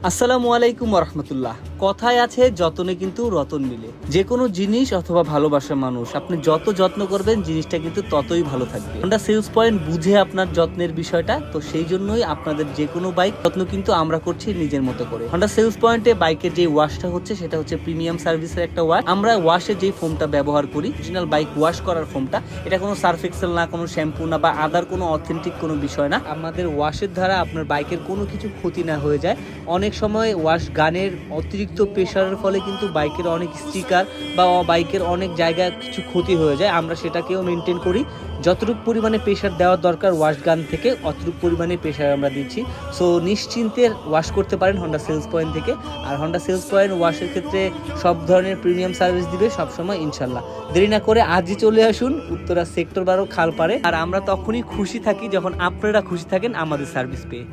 আসসালামু আলাইকুম রহমতুল্লাহ। কথায় আছে যতনে কিন্তু রতন মিলে। যে কোনো জিনিস অথবা ভালোবাসার মানুষ আপনি যত যত্ন করবেন জিনিসটা কিন্তু ততই ভালো থাকবে। হন্ডা সেলস পয়েন্ট বুঝে আপনার যত্নের বিষয়টা, তো সেই জন্যই আপনাদের যে কোনো বাইক যত্ন কিন্তু আমরা করছি নিজের মতো করে। হন্ডা সেলস পয়েন্টে বাইকের যে ওয়াশটা হচ্ছে সেটা হচ্ছে প্রিমিয়াম সার্ভিসের একটা ওয়াশ। আমরা ওয়াশে যেই ফোমটা ব্যবহার করি, অরিজিনাল বাইক ওয়াশ করার ফোমটা, এটা কোনো সার্ফ এক্সেল না, কোনো শ্যাম্পু না, বা আদার কোনো অথেন্টিক কোনো বিষয় না। আমাদের ওয়াশের দ্বারা আপনার বাইকের কোনো কিছু ক্ষতি না হয়ে যায়। অনেক সময় ওয়াশ গানের অতিরিক্ত প্রেশারের ফলে কিন্তু বাইকের অনেক স্টিকার বা বাইকের অনেক জায়গায় কিছু ক্ষতি হয়ে যায়। আমরা সেটাকেও মেনটেন করি। যতটুকু পরিমাণে প্রেশার দেওয়ার দরকার ওয়াশ গান থেকে অতটুকু পরিমাণে প্রেশার আমরা দিচ্ছি। সো নিশ্চিন্তে ওয়াশ করতে পারেন হন্ডা সেলস পয়েন্ট থেকে। আর হন্ডা সেলস পয়েন্ট ওয়াশের ক্ষেত্রে সব ধরনের প্রিমিয়াম সার্ভিস দিবে সবসময় ইনশাল্লাহ। দেরি না করে আজই চলে আসুন উত্তরা সেক্টর 12 খালপাড়ে। আর আমরা তখনই খুশি থাকি যখন আপনারা খুশি থাকেন আমাদের সার্ভিস পেয়ে।